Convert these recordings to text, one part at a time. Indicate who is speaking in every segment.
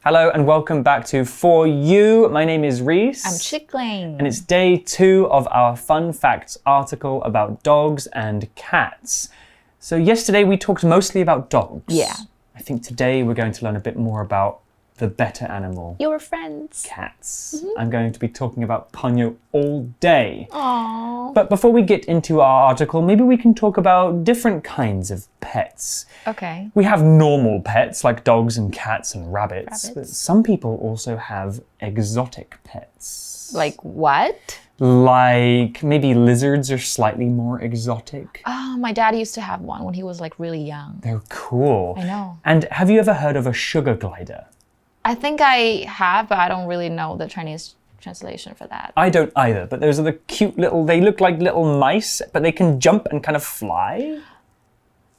Speaker 1: Hello and welcome back to For You. My name is Reese.
Speaker 2: I'm Chickling.
Speaker 1: And it's day 2 of our Fun Facts article about dogs and cats. So yesterday we talked mostly about dogs.
Speaker 2: Yeah.
Speaker 1: I think today we're going to learn a bit more about the better animal.
Speaker 2: Your friends.
Speaker 1: Cats. I'm going to be talking about Ponyo all day.
Speaker 2: Aww.
Speaker 1: But before we get into our article, maybe we can talk about different kinds of pets.
Speaker 2: Okay.
Speaker 1: We have normal pets like dogs and cats and rabbits. But some people also have exotic pets.
Speaker 2: Like what?
Speaker 1: Like maybe lizards are slightly more exotic.
Speaker 2: Oh, my dad used to have one when he was like really young.
Speaker 1: They're cool.
Speaker 2: I know.
Speaker 1: And have you ever heard of a sugar glider?
Speaker 2: I think I have, but I don't really know the Chinese translation for that.
Speaker 1: I don't either, but those are the cute little, they look like little mice, but they can jump and kind of fly.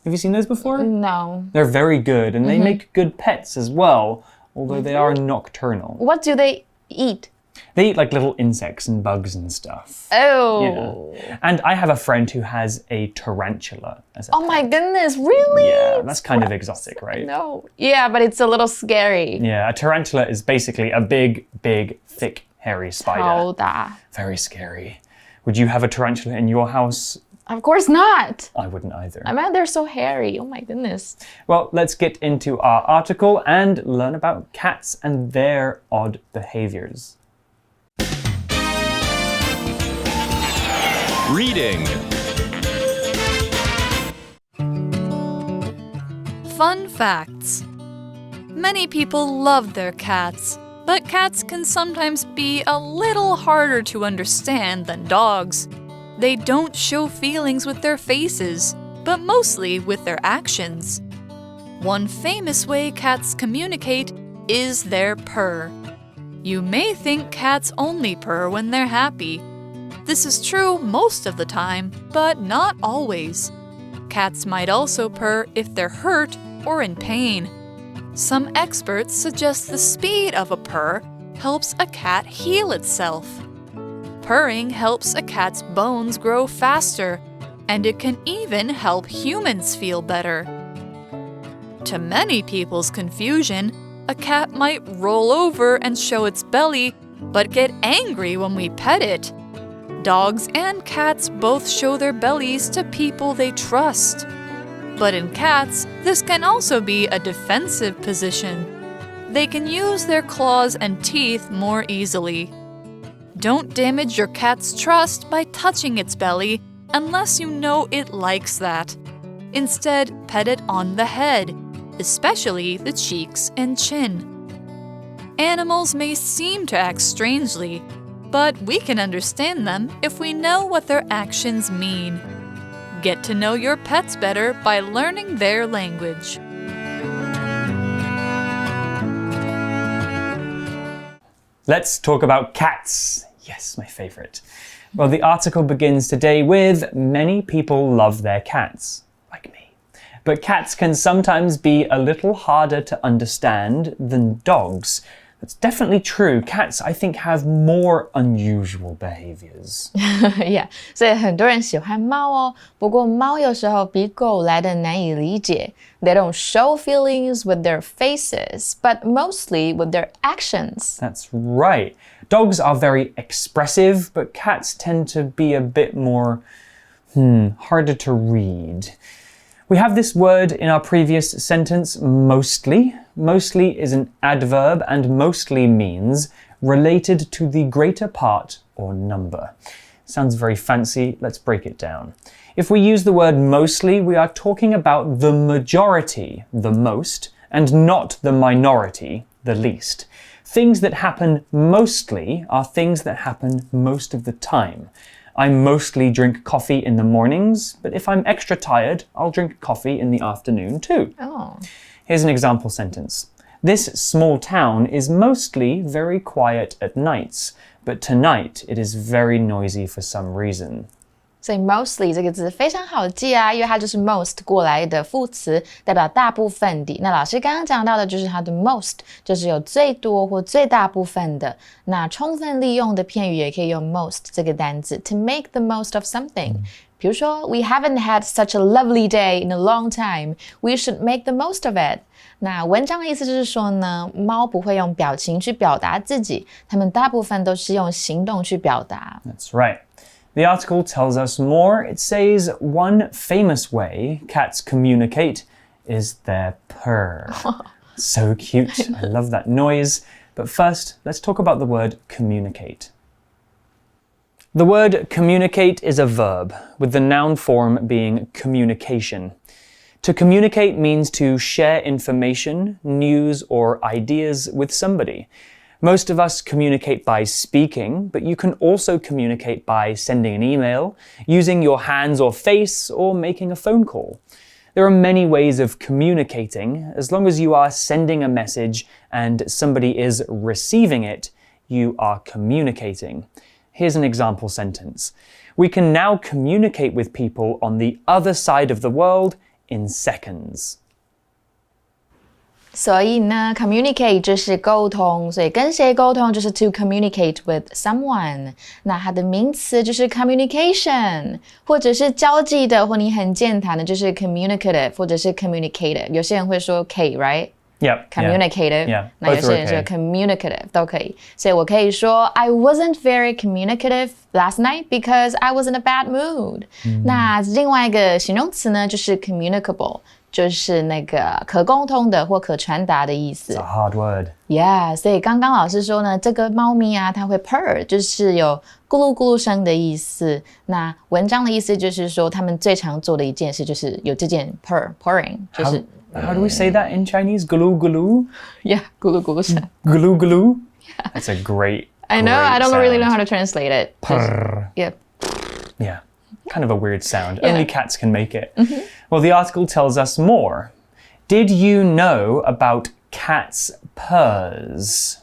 Speaker 1: Have you seen those before?
Speaker 2: No.
Speaker 1: They're very good, and they make good pets as well, although they are nocturnal.
Speaker 2: What do they eat?
Speaker 1: They eat like little insects and bugs and stuff.
Speaker 2: Oh.
Speaker 1: Yeah. And I have a friend who has a tarantula as a pet.
Speaker 2: Oh my goodness, really?
Speaker 1: Yeah, that's kind of exotic, right?
Speaker 2: No. Yeah, but it's a little scary.
Speaker 1: Yeah, a tarantula is basically a big, thick, hairy spider.
Speaker 2: 超大.
Speaker 1: Very scary. Would you have a tarantula in your house?
Speaker 2: Of course not.
Speaker 1: I wouldn't either.
Speaker 2: I mean, they're so hairy. Oh my goodness.
Speaker 1: Well, let's get into our article and learn about cats and their odd behaviors.
Speaker 3: Reading.
Speaker 4: Fun facts. Many people love their cats, but cats can sometimes be a little harder to understand than dogs. They don't show feelings with their faces, but mostly with their actions. One famous way cats communicate is their purr. You may think cats only purr when they're happy. This is true most of the time, but not always. Cats might also purr if they're hurt or in pain. Some experts suggest the speed of a purr helps a cat heal itself. Purring helps a cat's bones grow faster, and it can even help humans feel better. To many people's confusion, a cat might roll over and show its belly, but get angry when we pet it. Dogs and cats both show their bellies to people they trust. But in cats, this can also be a defensive position. They can use their claws and teeth more easily. Don't damage your cat's trust by touching its belly unless you know it likes that. Instead, pet it on the head, especially the cheeks and chin. Animals may seem to act strangely, but we can understand them if we know what their actions mean. Get to know your pets better by learning their language.
Speaker 1: Let's talk about cats. Yes, my favorite. Well, the article begins today with many people love their cats, like me. But cats can sometimes be a little harder to understand than dogs. That's definitely true. Cats, I think, have more unusual behaviors.
Speaker 2: Yeah, 所以很多人喜欢猫哦。不过猫有时候比狗来的难以理解。They don't show feelings with their faces, but mostly with their actions.
Speaker 1: That's right. Dogs are very expressive, but cats tend to be a bit more, harder to read. We have this word in our previous sentence, mostly. Mostly is an adverb and mostly means related to the greater part or number. Sounds very fancy. Let's break it down. If we use the word mostly, we are talking about the majority, the most, and not the minority, the least. Things that happen mostly are things that happen most of the time. I mostly drink coffee in the mornings, but if I'm extra tired, I'll drink coffee in the afternoon too.
Speaker 2: Oh.
Speaker 1: Here's an example sentence. This small town is mostly very quiet at nights, but tonight it is very noisy for some reason.
Speaker 2: 所以 mostly 这个字非常好记啊，因为它就是 most 过来的副词，代表大部分的。那老师刚刚讲到的就是它的 most， 就是有最多或最大部分的。那充分利用的片语也可以用 most 这个单字 to make the most of something。比如说 We haven't had such a lovely day in a long time. We should make the most of it. 那文章的意思就是说呢，猫不会用表情去表达自己，它们大部分都是用行动去表达。
Speaker 1: That's right. The article tells us more. It says one famous way cats communicate is their purr. So cute. I love that noise. But first, let's talk about the word communicate. The word communicate is a verb, with the noun form being communication. To communicate means to share information, news, or ideas with somebody. Most of us communicate by speaking, but you can also communicate by sending an email, using your hands or face, or making a phone call. There are many ways of communicating. As long as you are sending a message and somebody is receiving it, you are communicating. Here's an example sentence. We can now communicate with people on the other side of the world in seconds.
Speaker 2: 所以呢 communicate 就是沟通，所以跟谁沟通就是 to communicate with someone。那它的名词就是 communication， 或者是交际的，或你很健谈的，就是 communicative， 或者是 communicative。有些人会说 K right？
Speaker 1: Yep.
Speaker 2: Communicative.
Speaker 1: Yeah.
Speaker 2: 那有些人说 communicative 都可以。所以我可以说 I wasn't very communicative last night because I was in a bad mood。那另外一个形容词呢，就是 communicable。就是那个可沟通的或可传达的意思。
Speaker 1: It's a hard word.
Speaker 2: Yeah, 所以刚刚老师说呢，这个猫咪啊，它会 purr， 就是有咕噜咕噜声的意思。那文章的意思就是说，他们最常做的一件事就是有这件 purring， 就是
Speaker 1: How do we say that in Chinese? Gulu gulu?
Speaker 2: Yeah, 咕噜咕噜声。
Speaker 1: Gulu gulu? That's a great
Speaker 2: I know,
Speaker 1: great
Speaker 2: I don't
Speaker 1: sound.
Speaker 2: really know how to translate it.
Speaker 1: Purr.
Speaker 2: Yeah.
Speaker 1: Yeah, kind of a weird sound.
Speaker 2: Yeah.
Speaker 1: Only cats can make it. Well, the article tells us more. Did you know about cats' purrs?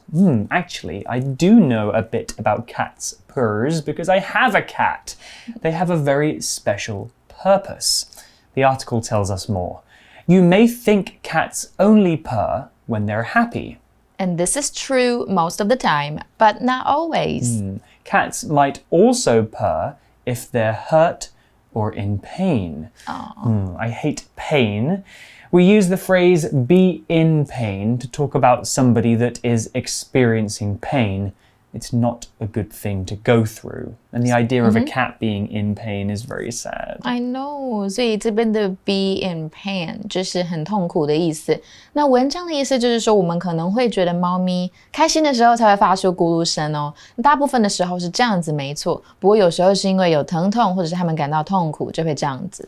Speaker 1: Actually, I do know a bit about cats' purrs because I have a cat. They have a very special purpose. The article tells us more. You may think cats only purr when they're happy.
Speaker 2: And this is true most of the time, but not always.
Speaker 1: Cats might also purr if they're hurt or in pain. I hate pain. We use the phrase be in pain to talk about somebody that is experiencing pain. It's not a good thing to go through. And the idea of a cat being in pain is very sad.
Speaker 2: I know, 所以这边的 be in pain 就是很痛苦的意思。那文章的意思就是说，我们可能会觉得猫咪开心的时候才会发出咕噜声哦。大部分的时候是这样子，没错。不过有时候是因为有疼痛，或者是他们感到痛苦，就会这样子。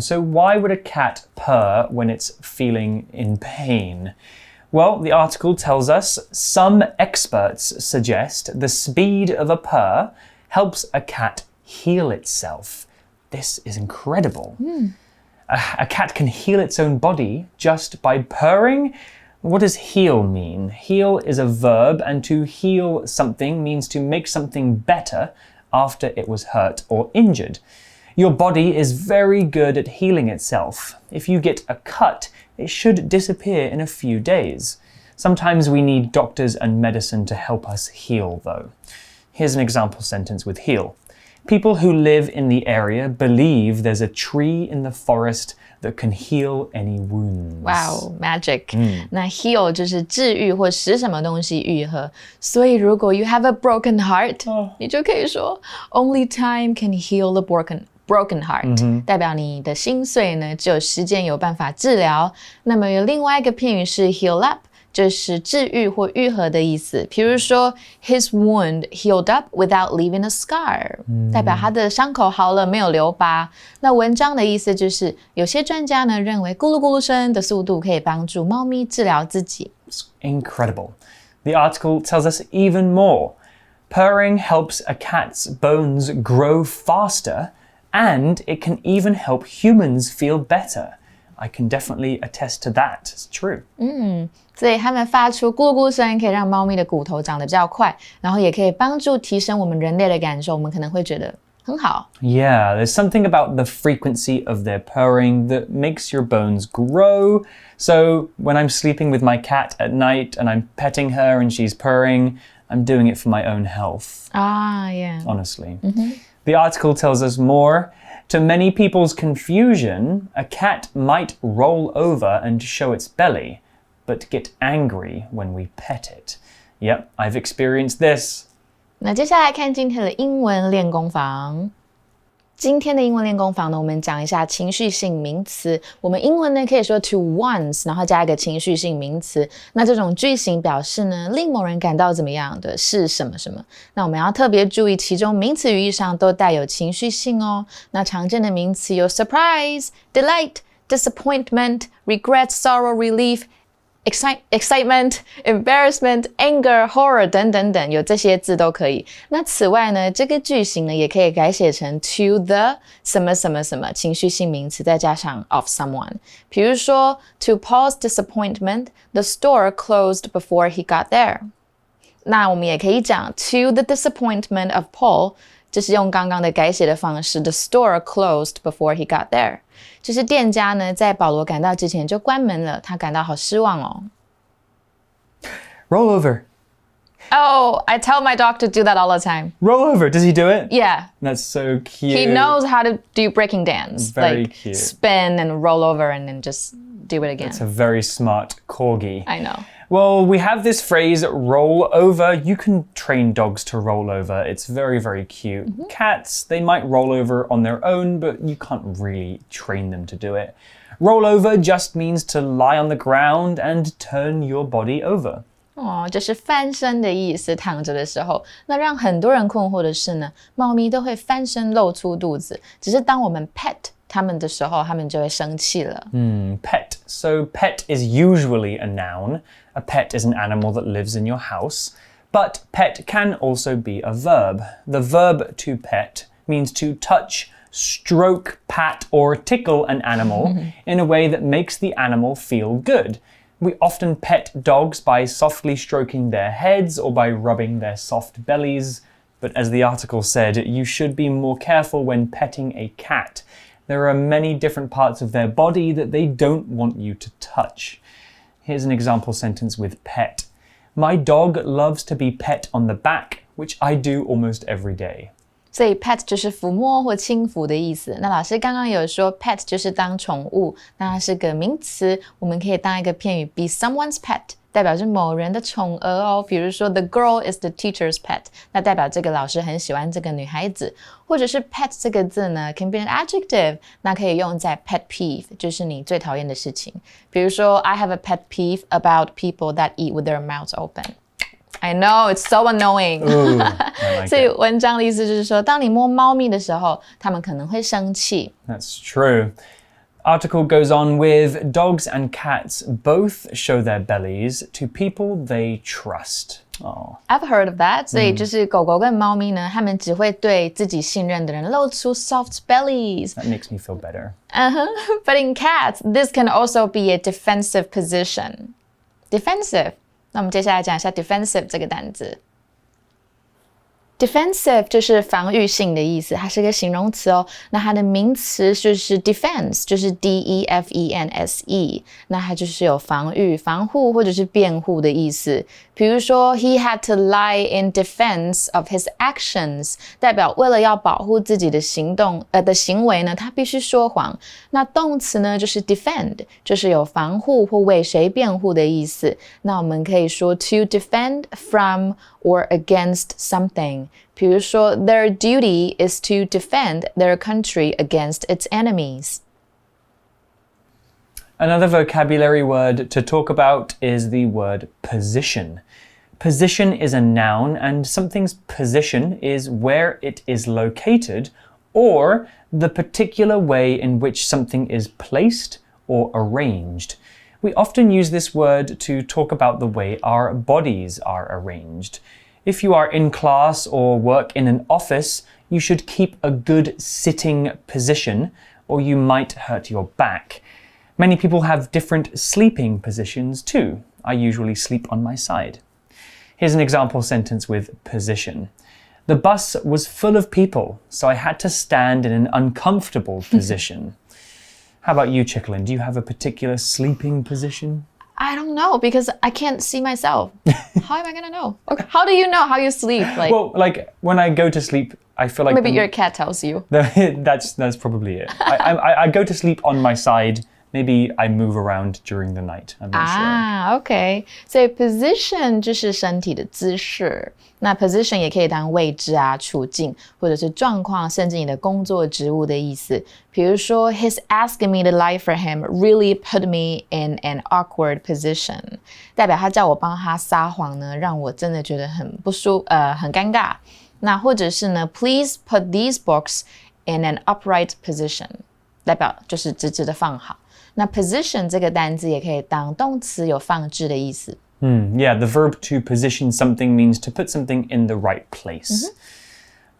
Speaker 1: So why would a cat purr when it's feeling in pain? Well, the article tells us some experts suggest the speed of a purr helps a cat heal itself. This is incredible. A cat can heal its own body just by purring? What does heal mean? Heal is a verb, and to heal something means to make something better after it was hurt or injured. Your body is very good at healing itself. If you get a cut, it should disappear in a few days. Sometimes we need doctors and medicine to help us heal, though. Here's an example sentence with heal. People who live in the area believe there's a tree in the forest that can heal any wounds.
Speaker 2: Wow, magic. 那 heal 就是治愈或使什么东西愈合。所以如果 you have a broken heart, 你就可以说 only time can heal the broken heart， 代表你的心碎呢，只有时间有办法治疗。那么有另外一个片语是 heal up， 就是治愈或愈合的意思。比如说 his wound healed up without leaving a scar， 代表他的伤口好了，没有留疤。那文章的意思就是，有些专家呢认为咕噜咕噜声的速度可以帮助猫咪治疗自己。
Speaker 1: It's incredible. The article tells us even more. Purring helps a cat's bones grow faster, and it can even help humans feel better. I can definitely attest to that. It's true.
Speaker 2: 所以它们发出咕噜咕噜声，可以让猫咪的骨头长得比较快，然后也可以帮助提升我们人类的感受，我们可能会觉得很好。
Speaker 1: Yeah, there's something about the frequency of their purring that makes your bones grow. So when I'm sleeping with my cat at night and I'm petting her and she's purring, I'm doing it for my own health.
Speaker 2: Yeah.
Speaker 1: Honestly. The article tells us more. To many people's confusion, a cat might roll over and show its belly, but get angry when we pet it. Yep, I've experienced this.
Speaker 2: 那接下来看今天的英文练功房。今天的英文练功房呢，我们讲一下情绪性名词。我们英文呢可以说 to once， 然后加一个情绪性名词。那这种句型表示呢，令某人感到怎么样的是什么什么。那我们要特别注意，其中名词语义上都带有情绪性哦。那常见的名词有 surprise, delight, disappointment, regret, sorrow, relief.Excitement, embarrassment, anger, horror 等等等，有这些字都可以。那此外呢，这个句型呢也可以改写成 to the 什么什么什么情绪性名词，再加上 of someone。比如说 to Paul's disappointment, the store closed before he got there。那我们也可以讲 to the disappointment of Paul， 就是用刚刚的改写的方式 the store closed before he got there。就是店家呢，在保罗赶到之前就关门了，他感到好失望哦。
Speaker 1: Roll over.
Speaker 2: Oh, I tell my dog to do that all the time.
Speaker 1: Roll over. Does he do it?
Speaker 2: Yeah.
Speaker 1: That's so cute.
Speaker 2: He knows how to do breaking dance.
Speaker 1: Very
Speaker 2: like
Speaker 1: cute.
Speaker 2: Spin and roll over and then just do it again.
Speaker 1: It's a very smart corgi.
Speaker 2: I know.
Speaker 1: Well, we have this phrase, roll over. You can train dogs to roll over. It's very, very cute. Cats, they might roll over on their own, but you can't really train them to do it. Roll over just means to lie on the ground and turn your body over.
Speaker 2: 哦，就是翻身的意思，躺着的时候。那让很多人困惑的是呢，猫咪都会翻身露出肚子，只是当我们 pet 它们的时候，它们就会生气了。
Speaker 1: Pet. So pet is usually a noun. A pet is an animal that lives in your house. But pet can also be a verb. The verb to pet means to touch, stroke, pat, or tickle an animal in a way that makes the animal feel good. We often pet dogs by softly stroking their heads or by rubbing their soft bellies. But as the article said, you should be more careful when petting a cat. There are many different parts of their body that they don't want you to touch. Here's an example sentence with pet. My dog loves to be pet on the back, which I do almost every day.
Speaker 2: 所以 pet 就是抚摸或轻抚的意思。那老师刚刚有说 pet 就是当宠物，那它是个名词，我们可以当一个片语 be someone's pet， 代表是某人的宠儿哦。比如说 the girl is the teacher's pet， 那代表这个老师很喜欢这个女孩子。或者是 pet 这个字呢 can be an adjective， 那可以用在 pet peeve， 就是你最讨厌的事情。比如说 I have a pet peeve about people that eat with their mouths open。I know, it's so annoying.
Speaker 1: Ooh, I like
Speaker 2: 所以
Speaker 1: it.
Speaker 2: 文章的意思就是说，当你摸猫咪的时候，它们可能会生气。
Speaker 1: That's true. Article goes on with dogs and cats both show their bellies to people they trust. Oh.
Speaker 2: I've heard of that. 所以就是狗狗跟猫咪呢，它们只会对自己信任的人露出 soft bellies.
Speaker 1: That makes me feel better.
Speaker 2: But in cats, this can also be a defensive position. Defensive. 那我们接下来讲一下 defensive 这个单字。Defensive 就是防御性的意思，它是个形容词哦。那它的名词就是 defense， 就是 D-E-F-E-N-S-E。那它就是有防御、防护或者是辩护的意思。比如说 he had to lie in defense of his actions， 代表为了要保护自己的行为呢，他必须说谎。那动词呢就是 defend， 就是有防护或为谁辩护的意思。那我们可以说 to defend from or against something。比如说 their duty is to defend their country against its enemies。
Speaker 1: Another vocabulary word to talk about is the word position. Position is a noun, and something's position is where it is located or the particular way in which something is placed or arranged. We often use this word to talk about the way our bodies are arranged. If you are in class or work in an office, you should keep a good sitting position or you might hurt your back. Many people have different sleeping positions too. I usually sleep on my side. Here's an example sentence with position. The bus was full of people, so I had to stand in an uncomfortable position. How about you, Chicklin? Do you have a particular sleeping position?
Speaker 2: I don't know because I can't see myself. How am I gonna know? Okay. How do you know how you sleep? Like,
Speaker 1: well, like when I go to sleep, I feel like
Speaker 2: maybe your cat tells you.
Speaker 1: That's probably it. I go to sleep on my side. Maybe I move around during the night. I'm not sure.
Speaker 2: OK. 所以 position 就是身体的姿势。那 position 也可以当位置啊、处境，或者是状况，甚至你的工作职务的意思。比如说 His asking me to lie for him really put me in an awkward position. 代表他叫我帮他撒谎呢，让我真的觉得很很尴尬。那或者是呢 Please put these books in an upright position. 代表就是直直的放好。那 position 这个单字也可以当动词，有放置的意思。
Speaker 1: Yeah, the verb to position something means to put something in the right place.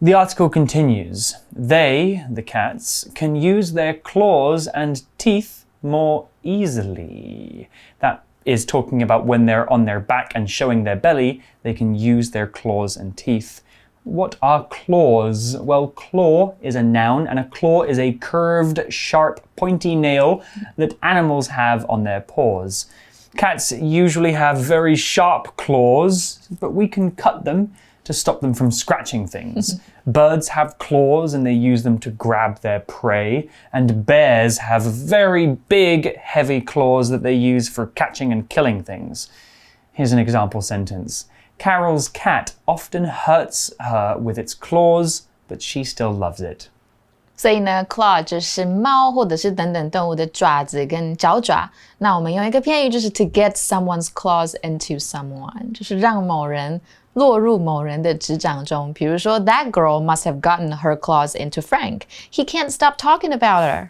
Speaker 1: The article continues. They, the cats, can use their claws and teeth more easily. That is talking about when they're on their back and showing their belly, they can use their claws and teeth. What are claws? Well, claw is a noun, and a claw is a curved, sharp, pointy nail that animals have on their paws. Cats usually have very sharp claws, but we can cut them to stop them from scratching things. Birds have claws, and they use them to grab their prey, and bears have very big, heavy claws that they use for catching and killing things. Here's an example sentence. Carol's cat often hurts her with its claws, but she still loves it.
Speaker 2: 所以呢 claw 就是猫或者是等等动物的爪子跟脚爪。那我们用一个片语就是 to get someone's claws into someone， 就是让某人落入某人的指掌中。比如说 That girl must have gotten her claws into Frank. He can't stop talking about her.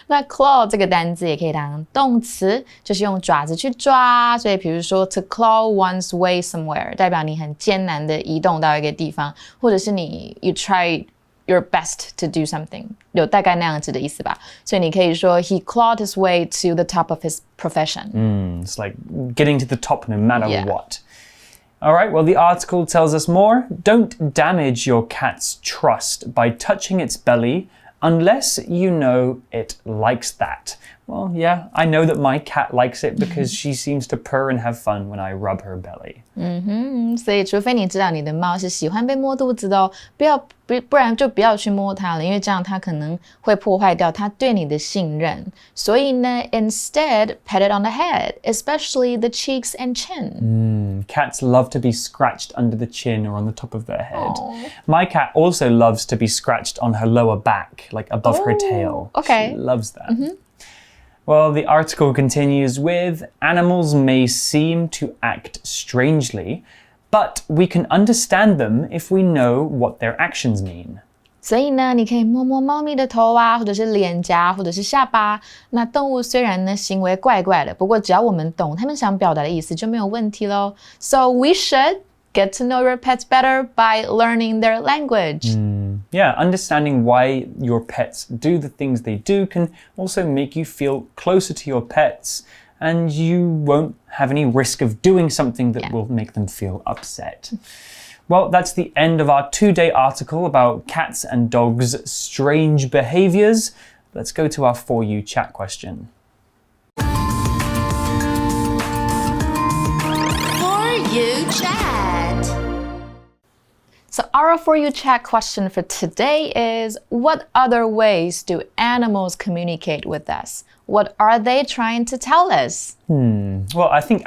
Speaker 2: 那 claw 这个单字也可以当动词，就是用爪子去抓。所以比如说 to claw one's way somewhere 代表你很艰难的移动到一个地方，或者是you try your best to do something， 有大概那样子的意思吧。所以你可以说 He clawed his way to the top of his profession.
Speaker 1: It's like getting to the top no matter what. All right, well, the article tells us more. Don't damage your cat's trust by touching its belly unless you know it likes that. Well, yeah, I know that my cat likes it because she seems to purr and have fun when I rub her belly.
Speaker 2: 所以除非你知道你的猫是喜欢被摸肚子的哦，不然就不要去摸它了，因为这样它可能会破坏掉它对你的信任。所以呢 instead pet it on the head, especially the cheeks and chin.
Speaker 1: Cats love to be scratched under the chin or on the top of their head. My cat also loves to be scratched on her lower back, like above her tail.
Speaker 2: Okay.
Speaker 1: She loves that. Well, the article continues with, animals may seem to act strangely, but we can understand them if we know what their actions mean.
Speaker 2: 所以呢，你可以摸摸猫咪的头啊，或者是脸颊，或者是下巴。那动物虽然呢行为怪怪的，不过只要我们懂它们想表达的意思就没有问题咯。So we should get to know your pets better by learning their language.
Speaker 1: Yeah, understanding why your pets do the things they do can also make you feel closer to your pets, and you won't have any risk of doing something that will make them feel upset. Well, that's the end of our 2-day article about cats and dogs' strange behaviors. Let's go to our For You chat question.
Speaker 2: For You chat. So our For You chat question for today is, what other ways do animals communicate with us? What are they trying to tell us?
Speaker 1: Well, I think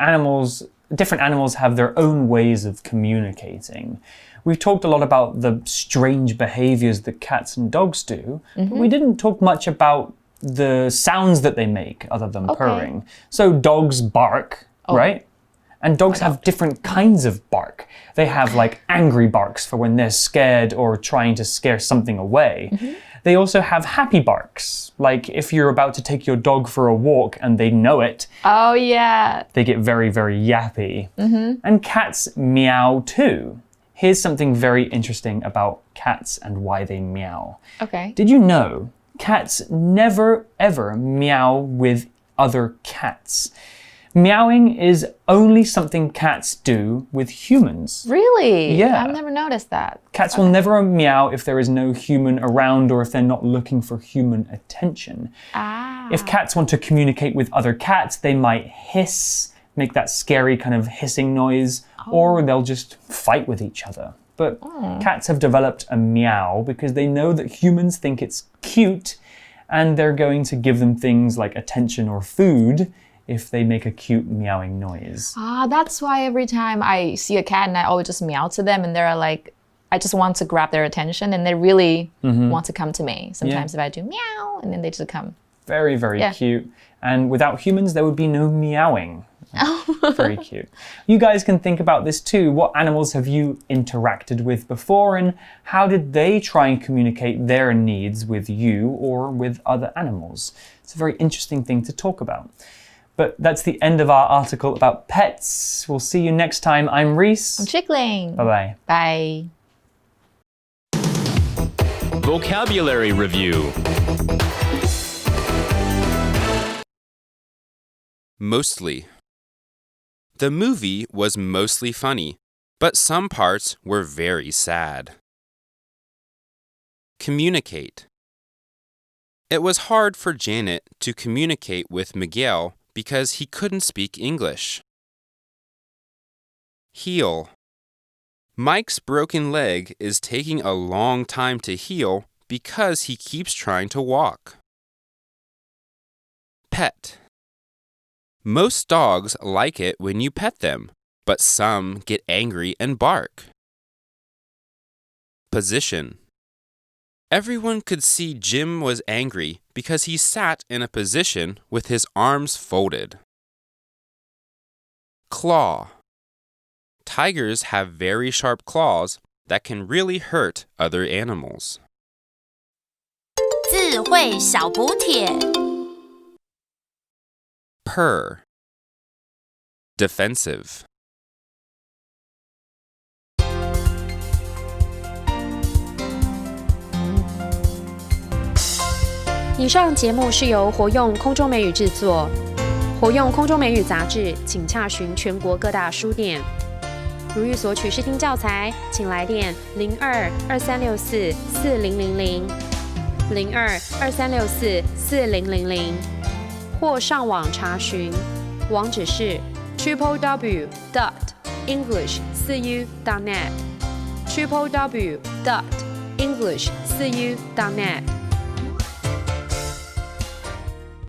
Speaker 1: different animals have their own ways of communicating. We've talked a lot about the strange behaviors that cats and dogs do, but we didn't talk much about the sounds that they make other than purring. So dogs bark, right? And dogs have different kinds of bark. They have like angry barks for when they're scared or trying to scare something away. They also have happy barks, like if you're about to take your dog for a walk and they know it.
Speaker 2: Oh, yeah.
Speaker 1: They get very, very yappy. And cats meow too. Here's something very interesting about cats and why they meow.
Speaker 2: Okay.
Speaker 1: Did you know cats never ever meow with other cats? Meowing is only something cats do with humans.
Speaker 2: Really?
Speaker 1: Yeah.
Speaker 2: I've never noticed that.
Speaker 1: Cats will never meow if there is no human around or if they're not looking for human attention. If cats want to communicate with other cats, they might hiss, make that scary kind of hissing noise, or they'll just fight with each other. But cats have developed a meow because they know that humans think it's cute and they're going to give them things like attention or food if they make a cute meowing noise.
Speaker 2: That's why every time I see a cat and I always just meow to them and they're like, I just want to grab their attention and they really want to come to me. Sometimes if I do meow and then they just come.
Speaker 1: Very, very cute. And without humans, there would be no meowing. Very cute. You guys can think about this too. What animals have you interacted with before and how did they try and communicate their needs with you or with other animals? It's a very interesting thing to talk about. But that's the end of our article about pets. We'll see you next time. I'm Reese.
Speaker 2: I'm Chickling.
Speaker 1: Bye-bye.
Speaker 2: Bye.
Speaker 3: Vocabulary Review. Mostly. The movie was mostly funny, but some parts were very sad. Communicate. It was hard for Janet to communicate with Miguel because he couldn't speak English. Heal. Mike's broken leg is taking a long time to heal because he keeps trying to walk. Pet. Most dogs like it when you pet them, but some get angry and bark. Position. Everyone could see Jim was angry because he sat in a position with his arms folded. Claw. Tigers have very sharp claws that can really hurt other animals.
Speaker 5: 智慧小补帖
Speaker 3: Purr. Defensive.
Speaker 6: 以上节目是由活用空中美语制作，活用空中美语杂志，请洽询全国各大书店。如欲索取试听教材，请来电02-2364-4000 02-2364-4000，或上网查询，网址是 www.english4u.net www.english4u.net